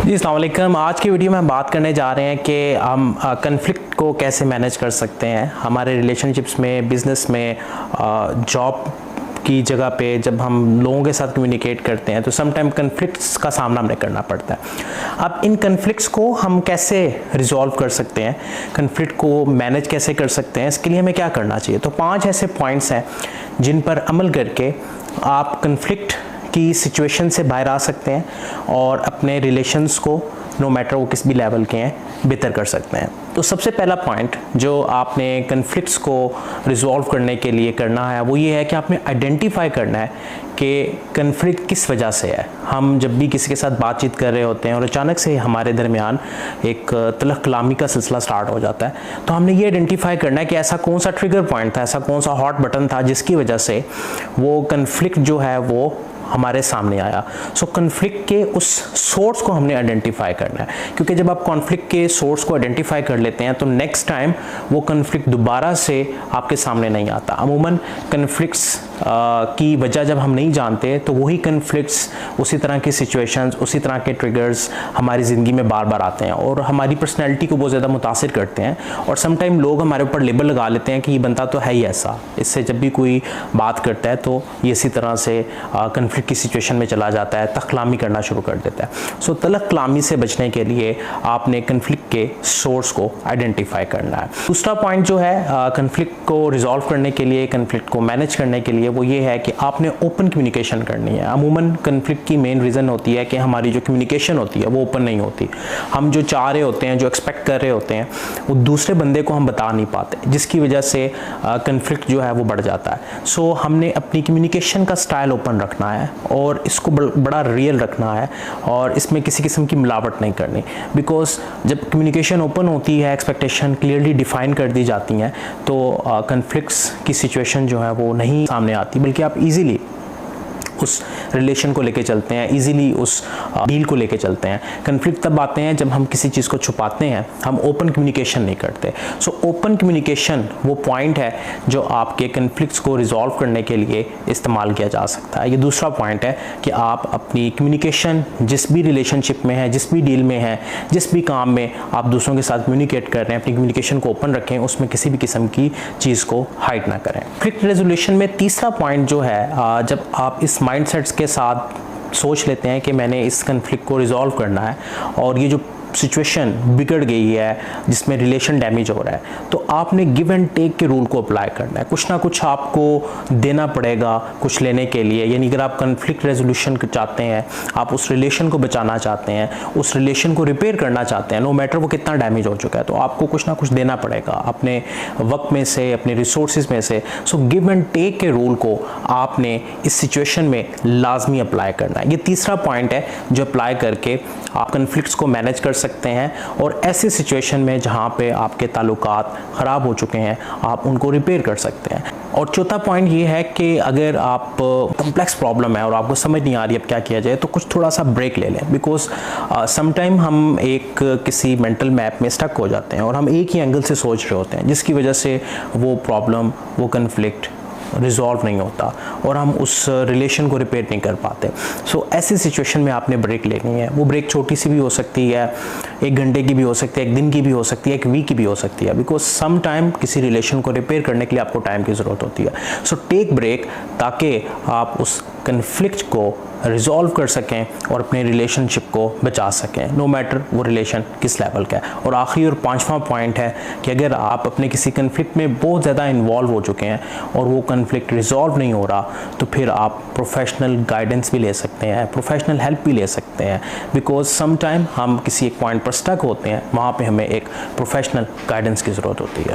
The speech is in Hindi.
जी अस्सलाम वालेकुम। आज की वीडियो में हम बात करने जा रहे हैं कि हम कन्फ्लिक्ट को कैसे मैनेज कर सकते हैं हमारे रिलेशनशिप्स में, बिज़नेस में, जॉब की जगह पे जब हम लोगों के साथ कम्युनिकेट करते हैं तो समटाइम कन्फ्लिक्ट्स का सामना हमें करना पड़ता है। अब इन कन्फ्लिक्ट्स को हम कैसे रिजॉल्व कर सकते हैं, कन्फ्लिक्ट को मैनेज कैसे कर सकते हैं, इसके लिए हमें क्या करना चाहिए। तो 5 ऐसे पॉइंट्स हैं जिन पर अमल करके आप कन्फ्लिक्ट की सिचुएशन से बाहर आ सकते हैं और अपने रिलेशंस को नो मैटर वो किस भी लेवल के हैं बेहतर कर सकते हैं। तो सबसे पहला पॉइंट जो आपने कन्फ्लिक्ट्स को रिजॉल्व करने के लिए करना है वो ये है कि आपने आइडेंटिफाई करना है कि कन्फ्लिक्ट किस वजह से है। हम जब भी किसी के साथ बातचीत कर रहे होते हैं और अचानक से हमारे दरमियान एक तलख कलामी का सिलसिला स्टार्ट हो जाता है, तो हमने ये आइडेंटिफाई करना है कि ऐसा कौन सा ट्रिगर पॉइंट था, ऐसा कौन सा हॉट बटन था जिसकी वजह से वो कन्फ्लिक्ट जो है वो हमारे सामने आया। सो कॉन्फ्लिक्ट के उस सोर्स को हमने आइडेंटिफाई करना है, क्योंकि जब आप कॉन्फ्लिक्ट के सोर्स को आइडेंटिफाई कर लेते हैं तो नेक्स्ट टाइम वो कॉन्फ्लिक्ट दोबारा से आपके सामने नहीं आता। अमूमन कॉन्फ्लिक्ट्स की वजह जब हम नहीं जानते तो वही कॉन्फ्लिक्ट्स, उसी तरह की सिचुएशंस, उसी तरह के ट्रिगर्स हमारी ज़िंदगी में बार बार आते हैं और हमारी पर्सनैलिटी को बहुत ज़्यादा मुतासिर करते हैं। और समटाइम लोग हमारे ऊपर लेबल लगा लेते हैं कि ये बनता तो है ही ऐसा, इससे जब भी कोई बात करता है तो ये इसी तरह से कॉन्फ्लिक्ट की सिचुएशन में चला जाता है, तखलामी करना शुरू कर देता है। सो तलख कलामी से बचने के लिए आपने कॉन्फ्लिक्ट के सोर्स को आइडेंटिफाई करना है। दूसरा पॉइंट जो है कॉन्फ्लिक्ट को रिजॉल्व करने के लिए, कॉन्फ्लिक्ट को मैनेज करने के लिए, वो ये है कि आपने ओपन कम्युनिकेशन करनी है। अमूमन कॉन्फ्लिक्ट की मेन रीज़न होती है कि हमारी जो कम्युनिकेशन होती है वो ओपन नहीं होती। हम जो चाह रहे होते हैं, जो एक्सपेक्ट कर रहे होते हैं, वो दूसरे बंदे को हम बता नहीं पाते, जिसकी वजह से कॉन्फ्लिक्ट जो है वो बढ़ जाता है। सो हमने अपनी कम्युनिकेशन का स्टाइल ओपन रखना है और इसको बड़ा रियल रखना है और इसमें किसी किस्म की मिलावट नहीं करनी। बिकॉज जब कम्युनिकेशन ओपन होती है, एक्सपेक्टेशन क्लियरली डिफाइन कर दी जाती हैं, तो कॉन्फ्लिक्ट्स की सिचुएशन जो है वो नहीं सामने आती, बल्कि आप इजीली उस रिलेशन को लेके चलते हैं, इजीली उस डील को लेके चलते हैं। कन्फ्लिक्ट तब आते हैं जब हम किसी चीज़ को छुपाते हैं, हम ओपन कम्युनिकेशन नहीं करते। सो ओपन कम्युनिकेशन वो पॉइंट है जो आपके कन्फ्लिक्ट्स को रिजॉल्व करने के लिए इस्तेमाल किया जा सकता है। ये दूसरा पॉइंट है कि आप अपनी कम्युनिकेशन जिस भी रिलेशनशिप में है, जिस भी डील में है, जिस भी काम में आप दूसरों के साथ कम्युनिकेट कर रहे हैं, अपनी कम्युनिकेशन को ओपन रखें, उसमें किसी भी किस्म की चीज़ को हाइड ना करें। कन्फ्लिक्ट रेजोल्यूशन में तीसरा पॉइंट जो है, जब आप इस माइंडसेट्स के साथ सोच लेते हैं कि मैंने इस कन्फ्लिक्ट को रिजॉल्व करना है और ये जो सिचुएशन बिगड़ गई है जिसमें रिलेशन डैमेज हो रहा है, तो आपने गिव एंड टेक के रूल को अप्लाई करना है। कुछ ना कुछ आपको देना पड़ेगा कुछ लेने के लिए। यानी अगर आप कन्फ्लिक्ट रेजोल्यूशन चाहते हैं, आप उस रिलेशन को बचाना चाहते हैं, उस रिलेशन को रिपेयर करना चाहते हैं, नो मैटर वो कितना डैमेज हो चुका है, तो आपको कुछ ना कुछ देना पड़ेगा अपने वक्त में से, अपने रिसोर्सेज में से। सो गिव एंड टेक के रूल को आपने इस सिचुएशन में लाजमी अप्लाई करना है। ये तीसरा पॉइंट है जो अप्लाई करके आप कन्फ्लिक्ट्स को मैनेज कर सकते हैं और ऐसी सिचुएशन में जहां पे आपके ताल्लुकात ख़राब हो चुके हैं आप उनको रिपेयर कर सकते हैं। और चौथा पॉइंट ये है कि अगर आप कम्प्लेक्स प्रॉब्लम है और आपको समझ नहीं आ रही अब क्या किया जाए, तो कुछ थोड़ा सा ब्रेक ले लें। बिकॉज समटाइम हम एक किसी मेंटल मैप में स्टक हो जाते हैं और हम एक ही एंगल से सोच रहे होते हैं, जिसकी वजह से वो प्रॉब्लम, वो कन्फ्लिक्ट रिजॉल्व नहीं होता और हम उस रिलेशन को रिपेयर नहीं कर पाते। सो ऐसी सिचुएशन में आपने ब्रेक लेनी है। वो ब्रेक छोटी सी भी हो सकती है, 1 घंटे की भी हो सकती है, 1 दिन की भी हो सकती है, 1 वीक की भी हो सकती है। बिकॉज सम टाइम किसी रिलेशन को रिपेयर करने के लिए आपको टाइम की ज़रूरत होती है। सो टेक ब्रेक ताकि आप उस कन्फ्लिक्ट को रिजॉल्व कर सकें और अपने रिलेशनशिप को बचा सकें, नो मैटर वो रिलेशन किस लेवल का है। और आखिरी और 5वां पॉइंट है कि अगर आप अपने किसी कन्फ्लिक्ट में बहुत ज़्यादा इन्वॉल्व हो चुके हैं और वो कन्फ्लिक्ट रिजॉल्व नहीं हो रहा, तो फिर आप प्रोफेशनल गाइडेंस भी ले सकते हैं, प्रोफेशनल हेल्प भी ले सकते हैं। बिकॉज सम टाइम हम किसी एक पॉइंट पर स्टक होते हैं, वहाँ पर हमें एक प्रोफेशनल गाइडेंस की ज़रूरत होती है।